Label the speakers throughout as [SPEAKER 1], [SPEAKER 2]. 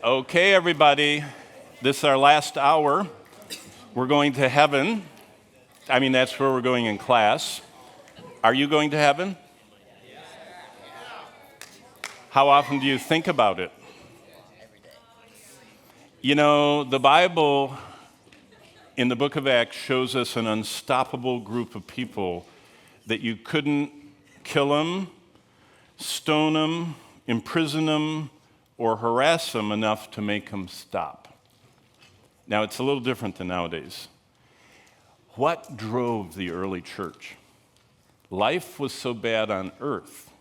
[SPEAKER 1] Okay, everybody, this is our last hour. We're going to heaven. That's where we're going in class. Are you going to heaven? How often do you think about it? You know, the Bible in the book of Acts shows us an unstoppable group of people that you couldn't kill them, stone them, imprison them, or harass them enough to make them stop. Now, it's a little different than nowadays. What drove the early church? Life was so bad on earth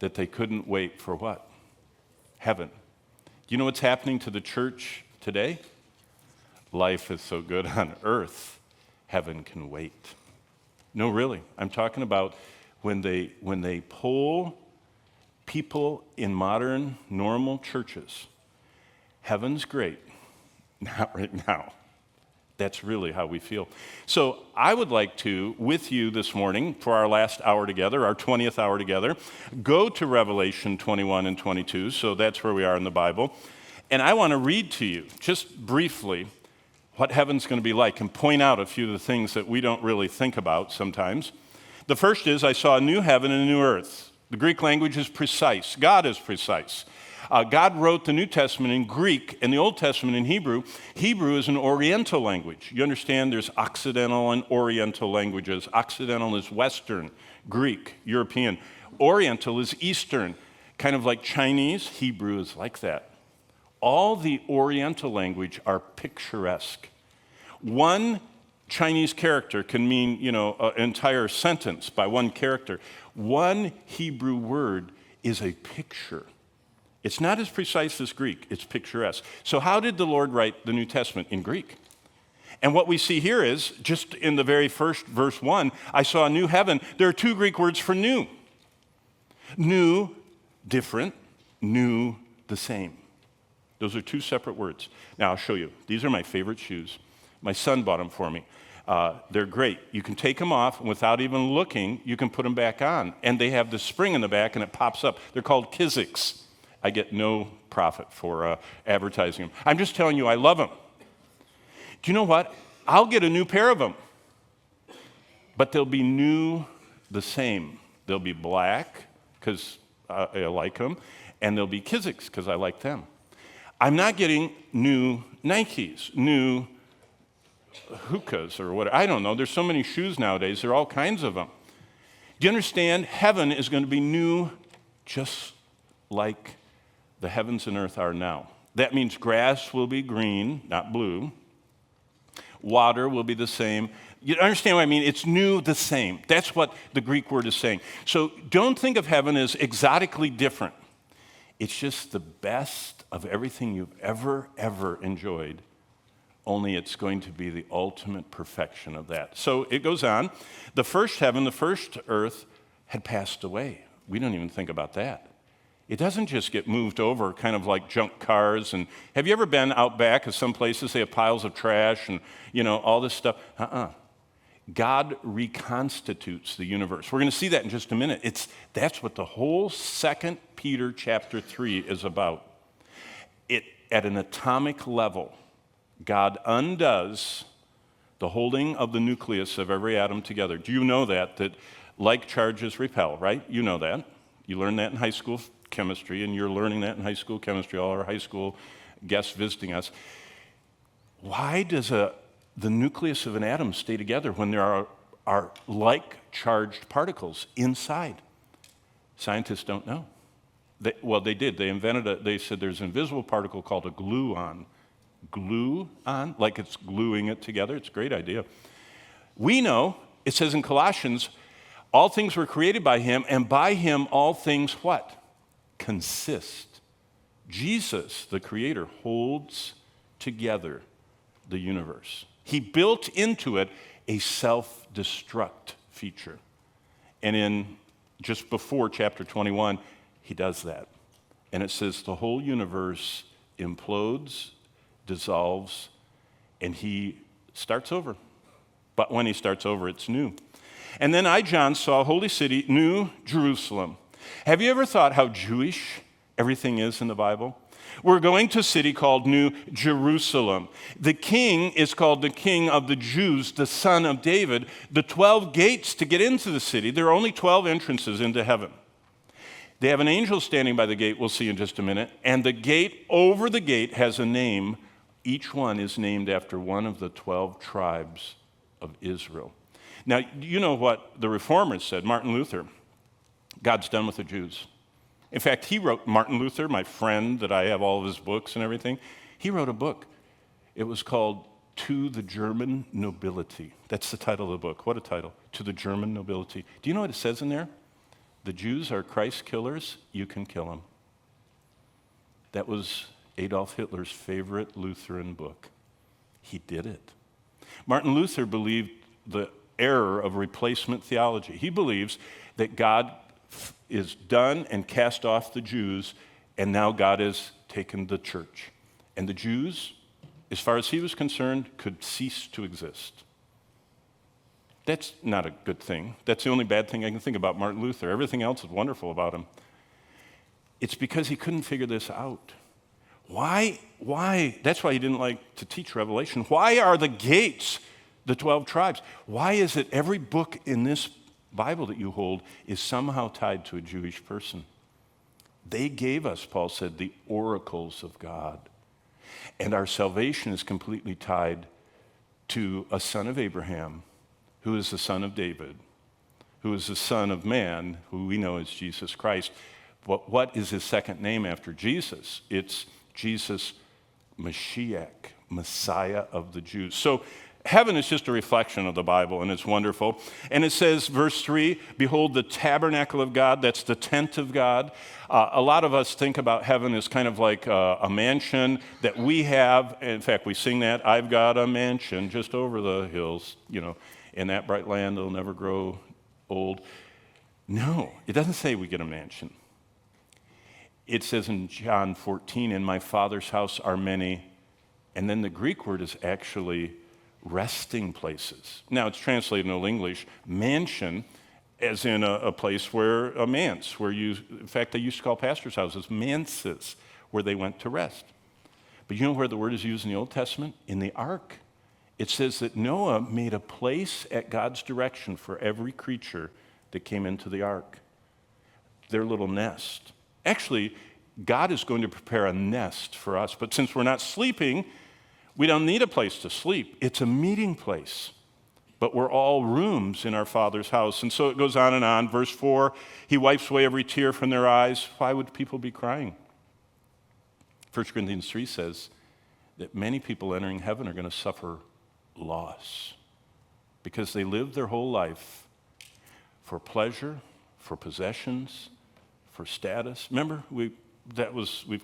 [SPEAKER 1] that they couldn't wait for what? Heaven. Do you know what's happening to the church today? Life is so good on earth, heaven can wait. No, really. I'm talking about when they poll people in modern, normal churches. Heaven's great. Not right now. That's really how we feel. So I would like to, with you this morning, for our last hour together, our 20th hour together, go to Revelation 21 and 22. So that's where we are in the Bible. And I want to read to you, just briefly, what heaven's going to be like and point out a few of the things that we don't really think about sometimes. The first is, I saw a new heaven and a new earth. The Greek language is precise. God is precise. God wrote the New Testament in Greek and the Old Testament in Hebrew. Hebrew is an Oriental language. You understand there's Occidental and Oriental languages. Occidental is Western, Greek, European. Oriental is Eastern, kind of like Chinese. Hebrew is like that. All the Oriental language are picturesque. One Chinese character can mean, an entire sentence by one character. One Hebrew word is a picture. It's not as precise as Greek, it's picturesque. So how did the Lord write the New Testament? In Greek. And what we see here is, just in the very first verse 1, I saw a new heaven. There are two Greek words for new. New, different. New, the same. Those are two separate words. Now I'll show you. These are my favorite shoes. My son bought them for me. They're great. You can take them off, and without even looking, you can put them back on. And they have the spring in the back, and it pops up. They're called Kizik's. I get no profit for advertising them. I'm just telling you, I love them. Do you know what? I'll get a new pair of them. But they'll be new the same. They'll be black, because I like them, and they'll be Kizik's, because I like them. I'm not getting new Nikes, new hookahs or whatever. I don't know. There's so many shoes nowadays. There are all kinds of them. Do you understand? Heaven is going to be new just like the heavens and earth are now. That means grass will be green, not blue. Water will be the same. You understand what I mean? It's new, the same. That's what the Greek word is saying. So don't think of heaven as exotically different. It's just the best of everything you've ever enjoyed. Only it's going to be the ultimate perfection of that. So it goes on. The first heaven, the first earth had passed away. We don't even think about that. It doesn't just get moved over kind of like junk cars. And have you ever been out back of some places they have piles of trash and, all this stuff? God reconstitutes the universe. We're going to see that in just a minute. That's what the whole 2 Peter chapter 3 is about. At an atomic level, God undoes the holding of the nucleus of every atom together. Do you know that like charges repel, right? You know that. You learned that in high school chemistry, and you're learning that in high school chemistry, all our high school guests visiting us. Why does the nucleus of an atom stay together when there are like-charged particles inside? Scientists don't know. They did. They said there's an invisible particle called a gluon. Gluon, like it's gluing it together. It's a great idea. We know, it says in Colossians, all things were created by him, and by him all things what? Consist. Jesus, the creator, holds together the universe. He built into it a self-destruct feature. And in just before chapter 21, he does that. And it says the whole universe implodes, dissolves, and he starts over. But when he starts over, it's new. And then I, John, saw a holy city, New Jerusalem. Have you ever thought how Jewish Everything is in the Bible. We're going to a city called New Jerusalem. The king is called the King of the Jews, the Son of David. The 12 gates to get into the city, there are only 12 entrances into heaven. They have an angel standing by the gate, we'll see in just a minute, and the gate over the gate has a name. Each one is named after one of the 12 tribes of Israel. Now, you know what the reformers said, Martin Luther, God's done with the Jews. In fact, Martin Luther, my friend that I have all of his books and everything, he wrote a book. It was called To the German Nobility. That's the title of the book. What a title. To the German Nobility. Do you know what it says in there? The Jews are Christ killers, you can kill them. That was Adolf Hitler's favorite Lutheran book. He did it. Martin Luther believed the error of replacement theology. He believes that God is done and cast off the Jews, and now God has taken the church. And the Jews, as far as he was concerned, could cease to exist. That's not a good thing. That's the only bad thing I can think about Martin Luther. Everything else is wonderful about him. It's because he couldn't figure this out. Why? That's why he didn't like to teach Revelation. Why are the gates the 12 tribes? Why is it every book in this Bible that you hold is somehow tied to a Jewish person? They gave us, Paul said, the oracles of God. And our salvation is completely tied to a son of Abraham, who is the son of David, who is the son of man, who we know as Jesus Christ. But what is his second name after Jesus? It's Jesus Mashiach, Messiah of the Jews. So heaven is just a reflection of the Bible, and it's wonderful. And it says, verse 3, behold the tabernacle of God, that's the tent of God. A lot of us think about heaven as kind of like a mansion that we have. In fact, we sing that, I've got a mansion just over the hills, in that bright land that'll never grow old. No, it doesn't say we get a mansion. It says in John 14, in my Father's house are many, and then the Greek word is actually resting places. Now, it's translated in Old English, mansion, as in a place where a manse, in fact, they used to call pastors' houses manses, where they went to rest. But you know where the word is used in the Old Testament? In the ark. It says that Noah made a place at God's direction for every creature that came into the ark, their little nest. Actually, God is going to prepare a nest for us, but since we're not sleeping, we don't need a place to sleep. It's a meeting place. But we're all rooms in our Father's house. And so it goes on and on. Verse 4, he wipes away every tear from their eyes. Why would people be crying? 1 Corinthians 3 says that many people entering heaven are going to suffer loss because they lived their whole life for pleasure, for possessions, for status. Remember, we've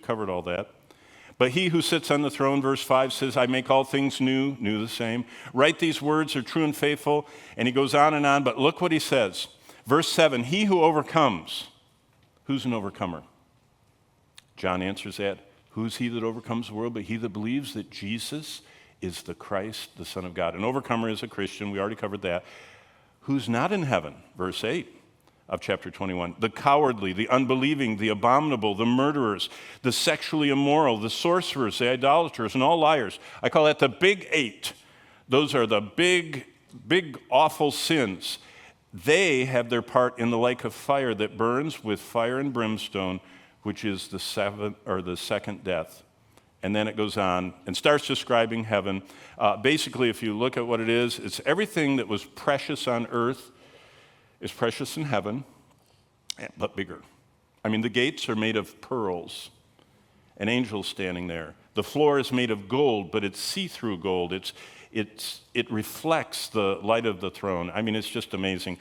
[SPEAKER 1] covered all that. But he who sits on the throne, verse 5 says, I make all things new the same. Write these words are true and faithful. And he goes on, but look what he says. Verse 7, he who overcomes. Who's an overcomer? John answers that. Who's he that overcomes the world? But he that believes that Jesus is the Christ, the Son of God. An overcomer is a Christian. We already covered that. Who's not in heaven? Verse 8. Of chapter 21. The cowardly, the unbelieving, the abominable, the murderers, the sexually immoral, the sorcerers, the idolaters, and all liars. I call that the big 8. Those are the big, awful sins. They have their part in the lake of fire that burns with fire and brimstone, which is the second death. And then it goes on and starts describing heaven. Basically, if you look at what it is, it's everything that was precious on earth is precious in heaven, but bigger. I mean, the gates are made of pearls. An angel standing there. The floor is made of gold, but it's see-through gold. It reflects the light of the throne. I mean, it's just amazing.